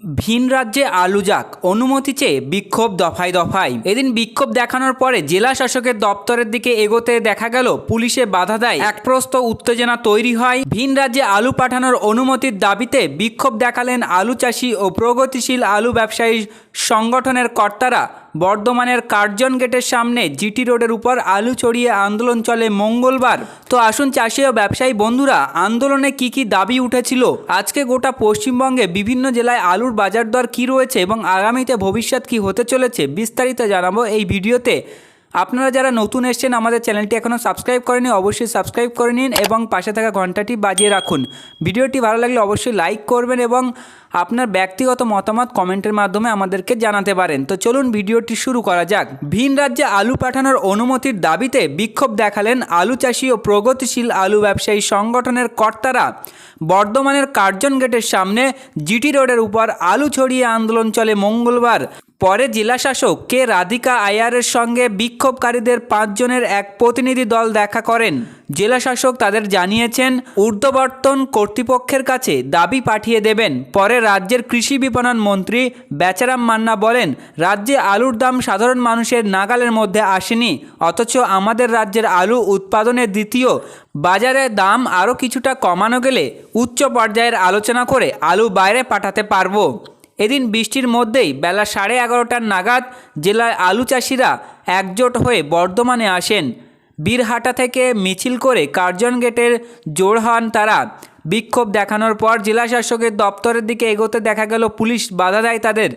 ভিন রাজ্যে আলু যাক অনুমতি চেয়ে বিক্ষোভ দফায় দফায়। এদিন বিক্ষোভ দেখানোর পরে জেলা শাসকের দপ্তরের দিকে এগোতে দেখা গেল পুলিশে বাধা দেয়। একপ্রস্ত উত্তেজনা তৈরি হয়। ভিন রাজ্যে আলু পাঠানোর অনুমতির দাবিতে বিক্ষোভ দেখালেন আলু চাষি ও প্রগতিশীল আলু ব্যবসায়ী সংগঠনের কর্তারা। বর্ধমানের কার্জন গেটের সামনে জিটি রোডের উপর আলু চড়িয়ে আন্দোলন চলে মঙ্গলবার। তো আসুন চাষি ও ব্যবসায়ী বন্ধুরা, আন্দোলনে কি দাবি উঠেছিল, আজকে গোটা পশ্চিমবঙ্গে বিভিন্ন জেলায় আলুর বাজার দর কী রয়েছে এবং আগামীতে ভবিষ্যৎ কী হতে চলেছে বিস্তারিত জানাবো এই ভিডিওতে। আপনারা যারা নতুন এসেছেন আমাদের চ্যানেলটি এখনও সাবস্ক্রাইব করেনি, অবশ্যই সাবস্ক্রাইব করে নিন এবং পাশে থাকা ঘন্টাটি বাজিয়ে রাখুন। ভিডিওটি ভালো লাগলে অবশ্যই লাইক করবেন এবং আপনার ব্যক্তিগত মতামত কমেন্টের মাধ্যমে আমাদেরকে জানাতে পারেন। তো চলুন ভিডিওটি শুরু করা যাক। ভিন রাজ্যে আলু পাঠানোর অনুমতির দাবিতে বিক্ষোভ দেখালেন আলু চাষি ও প্রগতিশীল আলু ব্যবসায়ী সংগঠনের কর্তারা। বর্ধমানের কার্জন গেটের সামনে জিটি রোডের উপর আলু ছড়িয়ে আন্দোলন চলে মঙ্গলবার। পরে জেলাশাসক কে রাধিকা আয়ারের সঙ্গে বিক্ষোভকারীদের 5 জনের এক প্রতিনিধি দল দেখা করেন। জেলাশাসক তাদের জানিয়েছেন ঊর্ধ্ববর্তন কর্তৃপক্ষের কাছে দাবি পাঠিয়ে দেবেন। পরে রাজ্যের কৃষি বিপণন মন্ত্রী বেচারাম মান্না বলেন, রাজ্যে আলুর দাম সাধারণ মানুষের নাগালের মধ্যে আসেনি, অথচ আমাদের রাজ্যের আলু উৎপাদনের দ্বিতীয়। বাজারে দাম আরও কিছুটা কমানো গেলে উচ্চ পর্যায়ের আলোচনা করে আলু বাইরে পাঠাতে পারবো। এদিন বৃষ্টির মধ্যেই বেলা 11:30টার নাগাদ জেলার আলু চাষিরা একজোট হয়ে বর্ধমানে আসেন। বীরহাটা থেকে মিছিল করে কার্জন গেটের জোড় হন তারা। বিক্ষোভ দেখানোর পর জেলা শাসকের দপ্তরের দিকে এগোতে দেখা গেল পুলিশ বাধা দেয় তাদের।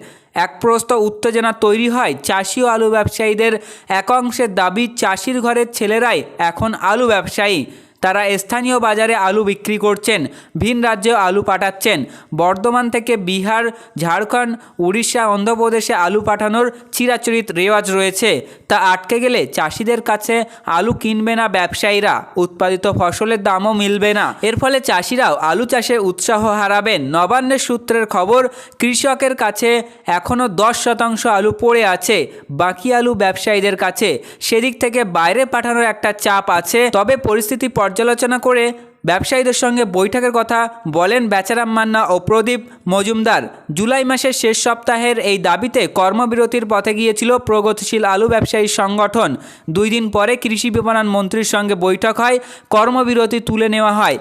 একপ্রস্ত উত্তেজনা তৈরি হয়। চাষি ও আলু ব্যবসায়ীদের একাংশের দাবি, চাষির ঘরের ছেলেরাই এখন আলু ব্যবসায়ী। তারা স্থানীয় বাজারে আলু বিক্রি করছেন, ভিন রাজ্যেও আলু পাঠাচ্ছেন। বর্ধমান থেকে বিহার, ঝাড়খণ্ড, উড়িষ্যা, অন্ধ্রপ্রদেশে আলু পাঠানোর চিরাচরিত রেওয়াজ রয়েছে। তা আটকে গেলে চাষিদের কাছে আলু কিনবে না ব্যবসায়ীরা, উৎপাদিত ফসলের দামও মিলবে না। এর ফলে চাষিরাও আলু চাষে উৎসাহ হারাবেন। নবান্নের সূত্রের খবর, কৃষকের কাছে এখনও 10% আলু পড়ে আছে, বাকি আলু ব্যবসায়ীদের কাছে। সেদিক থেকে বাইরে পাঠানোর একটা চাপ আছে। তবে পরিস্থিতি পর্যালোচনা করে ব্যবসায়ীদের সঙ্গে বৈঠকের কথা বলেন বেচারাম মান্না ও প্রদীপ মজুমদার। জুলাই মাসের শেষ সপ্তাহের এই দাবিতে কর্মবিরতির পথে গিয়েছিল প্রগতিশীল আলু ব্যবসায়ী সংগঠন। 2 দিন পরে কৃষি বিপণন মন্ত্রীর সঙ্গে বৈঠক হয়, কর্মবিরতি তুলে নেওয়া হয়।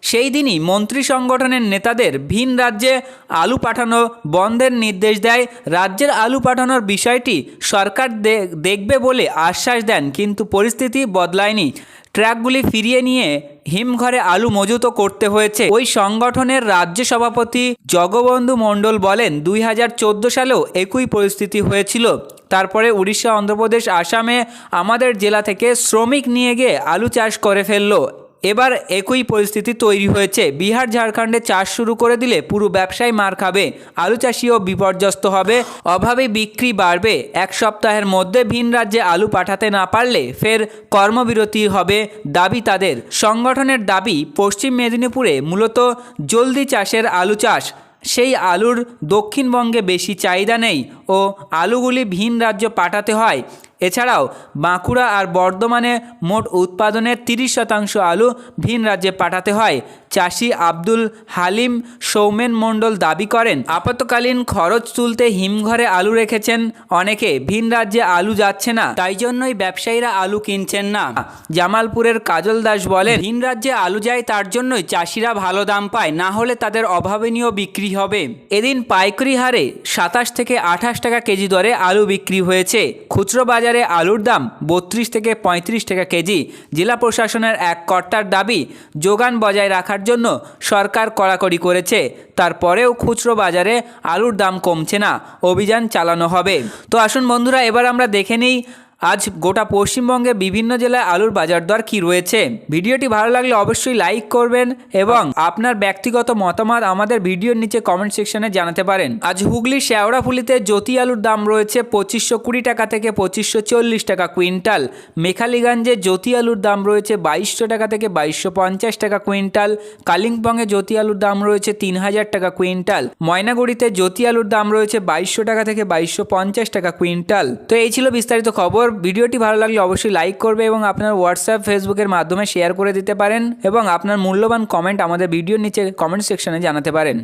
সেই দিনই মন্ত্রী সংগঠনের নেতাদের ভিন রাজ্যে আলু পাঠানো বন্ধের নির্দেশ দেয়। রাজ্যের আলু পাঠানোর বিষয়টি সরকার দেখবে বলে আশ্বাস দেন, কিন্তু পরিস্থিতি বদলায়নি। ট্রাকগুলি ফিরিয়ে নিয়ে হিমঘরে আলু মজুত করতে হয়েছে। ওই সংগঠনের রাজ্য সভাপতি জগবন্ধু মণ্ডল বলেন, 2014 সালেও একই পরিস্থিতি হয়েছিল। তারপরে উড়িষ্যা, অন্ধ্রপ্রদেশ, আসামে আমাদের জেলা থেকে শ্রমিক নিয়ে গিয়ে আলু চাষ করে ফেললো। এবার একই পরিস্থিতি তৈরি হয়েছে। বিহার, ঝাড়খণ্ডে চাষ শুরু করে দিলে পুরো ব্যবসায় মার খাবে, আলু চাষিও বিপর্যস্ত হবে, অভাবে বিক্রি বাড়বে। 1 সপ্তাহের মধ্যে ভিন রাজ্যে আলু পাঠাতে না পারলে ফের কর্মবিরতি হবে দাবি তাদের। সংগঠনের দাবি, পশ্চিম মেদিনীপুরে মূলত জলদি চাষের আলু চাষ, সেই আলুর দক্ষিণবঙ্গে বেশি চাহিদা নেই ও আলুগুলি ভিন রাজ্য পাঠাতে হয়। এছাড়াও বাঁকুড়া আর বর্ধমানে মোট উৎপাদনের 30% আলু ভিন রাজ্যে পাঠাতে হয়। চাষি আব্দুল হালিম সৌমেন মণ্ডল দাবি করেন, আপাতকালীন খরচ তুলতে হিমঘরে আলু রেখেছেন অনেকে, ভিন রাজ্যে আলু যাচ্ছে না, তাই জন্যই ব্যবসায়ীরা আলু কিনছেন না। জামালপুরের কাজল দাস বলেন, ভিন রাজ্যে আলু যায় তার জন্যই চাষিরা ভালো দাম পায়, না হলে তাদের অভাবনীয় বিক্রি হবে। এদিন পাইকারি হারে 27 থেকে 28 টাকা কেজি দরে আলু বিক্রি হয়েছে। খুচরো বাজারে আলুর দাম 32 থেকে 35 টাকা কেজি। জেলা প্রশাসনের এক কর্তার দাবি, যোগান বজায় রাখার জন্য সরকার কড়াকড়ি করেছে, তারপরেও খুচরো বাজারে আলুর দাম কমছে না, অভিযান চালানো হবে। তো আসুন বন্ধুরা, এবার আমরা দেখে নিই আজ গোটা পশ্চিমবঙ্গে বিভিন্ন জেলায় আলুর বাজার দর কী রয়েছে। ভিডিওটি ভালো লাগলে অবশ্যই লাইক করবেন এবং আপনার ব্যক্তিগত মতামত আমাদের ভিডিওর নিচে কমেন্ট সেকশনে জানাতে পারেন। আজ হুগলি শেওড়াফুলিতে জ্যোতি আলুর দাম রয়েছে 2520 টাকা থেকে 2540 টাকা কুইন্টাল। মেখালিগঞ্জে জ্যোতি আলুর দাম রয়েছে 2200 টাকা থেকে 2250 টাকা কুইন্টাল। কালিম্পংয়ে জ্যোতি আলুর দাম রয়েছে 3000 টাকা কুইন্টাল। ময়নাগুড়িতে জ্যোতি আলুর দাম রয়েছে 2200 টাকা থেকে 2250 টাকা কুইন্টাল। তো এই ছিল বিস্তারিত খবর। ভিডিওটি ভালো লাগলে অবশ্যই লাইক করবে এবং আপনার হোয়াটসঅ্যাপ, ফেসবুকের মাধ্যমে শেয়ার করে দিতে পারেন এবং আপনার মূল্যবান কমেন্ট আমাদের ভিডিওর নিচে কমেন্ট সেকশনে জানাতে পারেন।